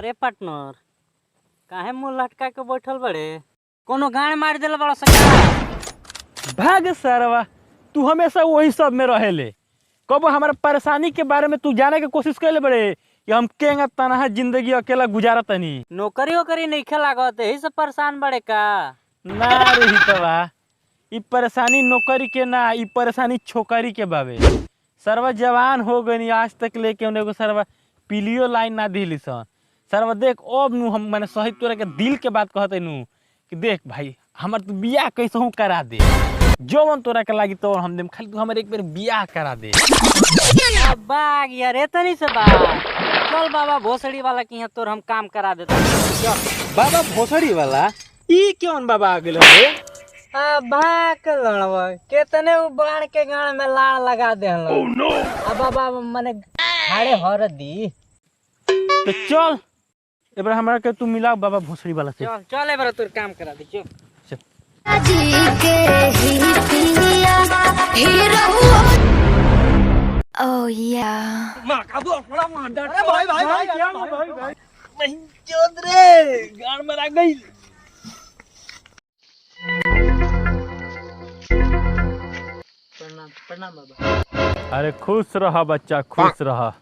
अरे पार्टनर काहे मुंह लटका के बैठल बड़े? कोनो गाड़ मार देला बड़ा सका। भाग सरवा, तू हमेशा वही सब में रहेले। कब हमारे परेशानी के बारे में तू जाने की कोशिश कर ले बड़े कि हम केंगा तनहा जिंदगी अकेला गुजारा तनी। नौकरी वोकरी नहीं लागत यही से परेशान बड़े का? ना रे हितवा, ई परेशानी नौकरी के ना, ई परेशानी छोकरी के बावे। सरवा जवान हो गई आज तक लेके उन्हें को सरवा पीलियो लाइन ना दिली सन। सरवा देख अब नु हम मैंने सही तोरा के दिल के बात कहते नु कि देख भाई हमार तू बियाह कैसे हूँ करा दे, जो मन तोरा के लागी तो हम देम, खाली तू हमारे एक बार बियाह करा दे। बाग यार इतनी से बात चल बाबा भोसड़ी वाला की यहाँ तोर हम काम करा देता। बाबा भोसड़ी वाला ई क्यों बाबा आ गेल रे? भाग लड़वा कितने बाढ़ के गाड़ में लाड़ लगा दे अब बाबा मने हाड़े हर दी। तो चल एबार हमरा के तू मिला बाबा भोसड़ी वाला से। चल चल एबार तोर काम करा दे चल। Oh yeah. नहीं चोद रे गाड़ में आ गई। प्रणाम बाबा। अरे खुश रहा बच्चा, खुश रहा,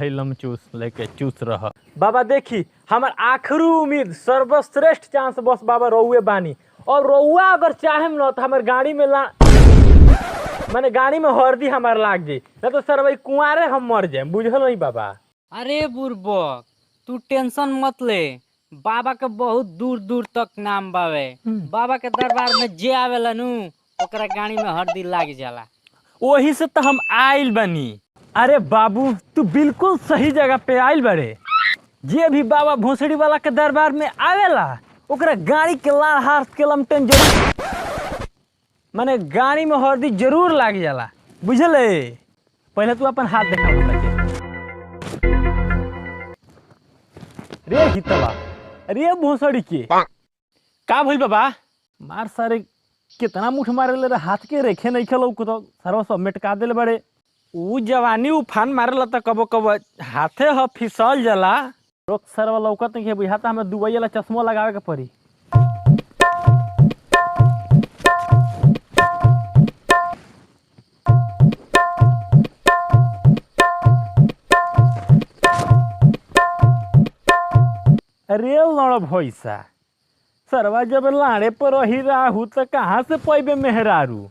लम चूस लेके चूस रहा। बाबा देखी हमार आखिरी उम्मीद सर्वश्रेष्ठ चांस बस बाबा रउए बानी, और रउआ अगर चाहे न तो हमार गाड़ी में माने गाड़ी में हरदी हमार लाग जाए, ना तो सर भाई कुंवारे हम मर जाए, बुझल नहीं बाबा। अरे बुर्बक तू टेंशन मत ले, बाबा के बहुत दूर दूर तक नाम बावे। बाबा के दरबार में जे आवेला नु ओकरा गाड़ी में हरदी लाग जाला, वही से तो हम आइल बनी। अरे बाबू तू बिल्कुल सही जगह पे आइल बड़े। जे भी बाबा भोसड़ी वाला के दरबार में आवेला ओकरा गाड़ी के लाल हार के लमटन जरूर माने गाड़ी में हरदी जरूर लाग जाला, बुझले। पहले तू अपन हाथ देखा रे हितवा, अरे भोसड़ी के का भइल बाबा? मार सारे कितना मुठ मारे ले हाथ के रेखे नहीं खेलो को तो सरवा सब मेटका देले बड़े। ऊ जवानी उफान मारेला त कबो कबो हाथे ह फिसल जाला। रोक सरवा लौकत नहीं है, बुझाता हमें दुबई वाला चश्मा लगावे के पड़ी। अरे लड़ भैसा, सरवा जब लाड़े पर रही राहू तो कहाँ से पैबे मेहरारू?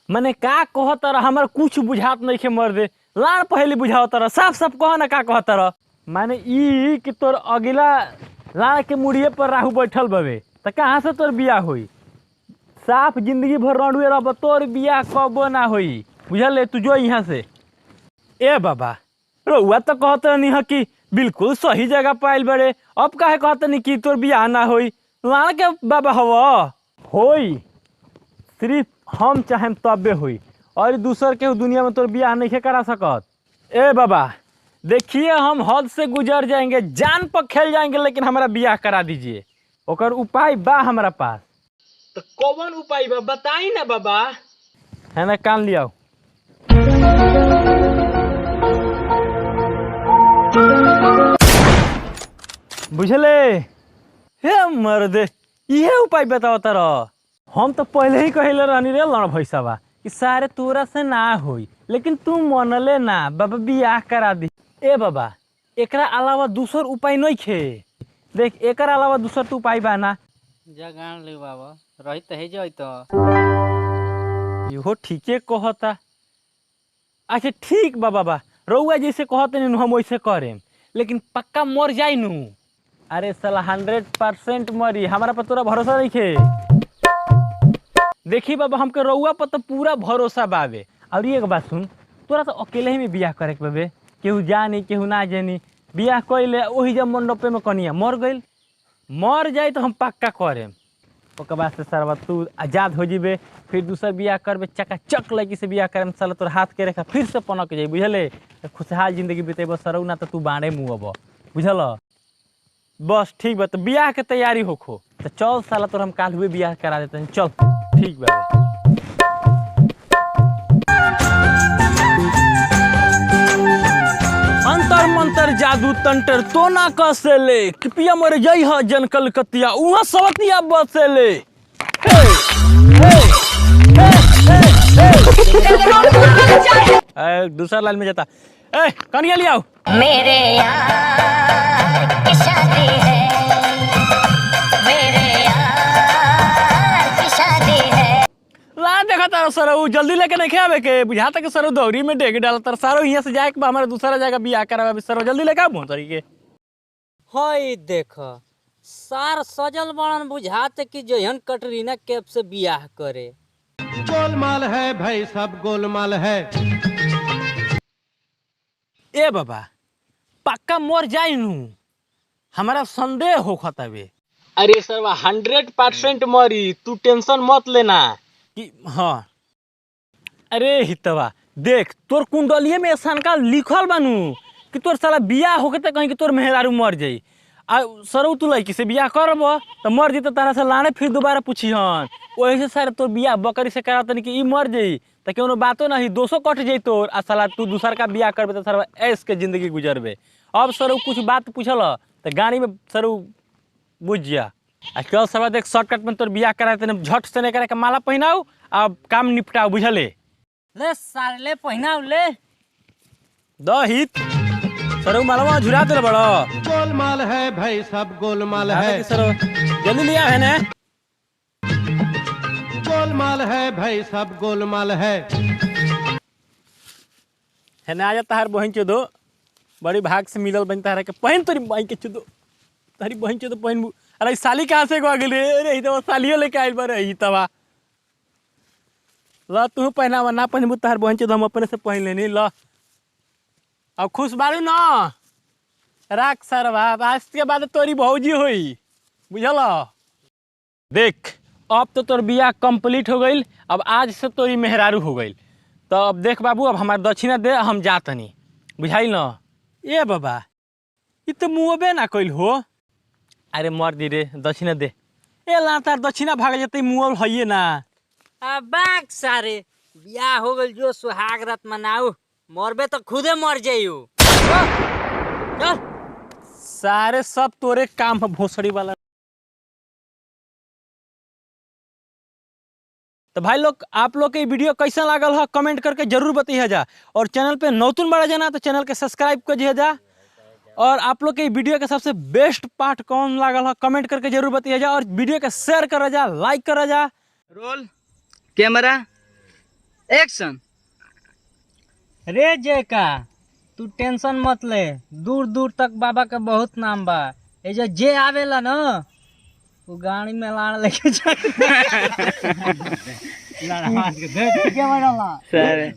मने का कह तर हमार कुछ बुझात नहीं के मर दे। लाड़ पहले बुझाओ तर, साफ साफ कह ना का कह तर। माने ई कि तोर अगिला लाड़ के मुड़िए पर राहू बैठल बवे तो कहाँ से तोर बियाह होई? साफ जिंदगी भर रणुए रह, तोर बियाह कबो ना होई, बुझल। तू जो यहाँ से ए बाबा रउआ तो कहते नहीं है कि बिल्कुल सही जगह पाइल बड़े, अब काहे कहते नहीं कि तोर बियाह ना होई? लाड़ के बाबा हवा होई, सिर्फ हम चाहेम तबे होई, और दूसर के दुनिया में तोर बियाह नहीं करा सकत। ए बाबा देखिए हम हद से गुजर जाएंगे, जान पर खेल जाएंगे, लेकिन हमारा बियाह करा दीजिए। ओकर उपाय बा हमारा पास। तो कौन उपाय बा बताई ना बाबा। है ना, कान लियाओ। बुझले हे मर्दे, ये उपाय बताओ तारा। हम तो पहले ही कहले रहनी रे लड़ भैसावा कि सारे तोरा से ना होई, लेकिन तू मनले ना, बाबा बियाह करा दी। ए बाबा एकरा अलावा दूसर उपाय नहीं खे? देख एकर अलावा दूसर तो उपाय बा ना? जगान ले बाबा रही तो है जाई तो। इहो ठीके कहता। अच्छा ठीक बा बाबा, रउआ जैसे कहते नु हम वैसे करें, लेकिन पक्का मर जाई नु? अरे साला 100% मरी, हमारा पर तोरा भरोसा नहीं खे? देखी बाबा हमके रउआ पर तो पूरा भरोसा बावे। और एक बात सुन, तोरा तो अकेले ही में बियाह करे के बाबे, केहू जानी केहू ना जानी। बियाह कैले वही जब मंडपे में कनिया मर गई, मर जाए तो हम पक्का करें। ओकर बाद से सरवा तू आजाद हो जीबे, फिर दूसर बियाह करबे, चकाचक लड़की से बियाह करे, साला तोर हाथ के रेखा फिर से पनक जाए, बुझले। खुशहाल जिंदगी बितेब, सरऊ ना तो तू बाड़े मुँहब, बुझल। बस ठीक बा, तो बियाह के तैयारी होखो। तो चल साला तोर हम काल हुए बियाह करा देते हैं, चल ठीक बा। अंतर मंतर जा जादू तंटर तो ना कसेले कृपया मर जाई ह जन कलकतिया उहाँ सवतिया बसेले हे हे हे दूसरा लाइन में जाता ए कनिया ले आओ मेरे यार की शादी है, मेरे यार की शादी है। ला देखा तारा सरऊ जल्दी लेके नहीं आवे के बुझाता के सरऊ दौरी में डेग डाल तर सारो यहाँ से जाए के बा हमारा दूसरा जगह बियाह करावे सरऊ जल्दी लेके आओ तरीके हई देख सार सजल बड़न बुझाते कि जहन कटरीना कैफ से बियाह करे। गोलमाल है भाई सब गोलमाल है। ए बाबा पक्का मर जाई नू हमारा संदेह हो खतावे। अरे सरवा 100% मरी, तू टेंशन मत लेना। कि हाँ अरे हितवा देख तोर कुंडलिये में ऐसा का लिखल बानू कि तोर साला बियाह होके त कहीं कि तोर मेहरारू मर जाई आ सरऊ तू लड़की से बियाह करब तो मर जी तो तारा से लाने फिर दोबारा पूछिहन वही से सारे तोर बियाह बकरी से करा तनी कि ई मर जाई तो कोनो बातो नहीं दोषो कट जाई तोर आ साला तू दूसर का बियाह करबे तो सारा ऐश के जिंदगी गुजरबे। अब सरऊ कुछ बात पूछल तो गाड़ी में सरऊ बुझ जा आ कल सब देख शॉर्टकट में तोर बियाह करा तने झट से नहीं करे के माला पहनाऊ अब काम निपटाऊ बुझले ले सार ले पहिनाऊ ले दहित सरऊ मालवा झुरा दे बड़ो गोलमाल है भाई सब गोलमाल है। सरऊ जल्दी लिया है ना गोलमाल है भाई सब गोलमाल है। है ना आजा तहार बहन चोदो बड़ी भाग से मिलल बन तहार के पहन तोरी बहन के चोदो तारी बहन चोदो पहन अरे साली कहाँ से गो गेले अरे तो सालियो लेके आइल बा रही तवा ल तू पहनावा ना पहनबू तहार बहन चोदो हम अपने से पहन लेनी ल अब खुश बारू ना राख सरवा आज के बाद तोरी भौजी होई बुझल देख अब तो तोर बियाह कंप्लीट हो गई अब आज से तोरी मेहरारू हो गई तो अब देख बाबू अब हमार दक्षिणा दे हम जातनी बुझाइल न ए बाबा इ तो मुँहबे ना कइल हो अरे मर दी रे दक्षिणा दे ए ला तार दक्षिणा भाग जते मुँह हइए ना बाग सारे बियाह हो गल जो सुहाग रात मनाऊ मरबे तो खुदे मर जाइयो चल सारे सब तोरे काम है भोसड़ी वाला। तो भाई लोग आप लोग के ये वीडियो कैसा लागल है कमेंट करके जरूर बताइए जा और चैनल पे नौतुन बड़ा जाना तो चैनल के सब्सक्राइब करिए जा और आप लोग के वीडियो के सबसे बेस्ट पार्ट कौन लागल है कमेंट करके जरूर बताइए जा और वीडियो के शेयर करा जा लाइक करा जा। Roll camera action. रे जयका तू टेंशन मत ले दूर दूर तक बाबा का बहुत नाम बा ए जो जे आवेला ना वो गाड़ी में लाड़ लेके जाए सर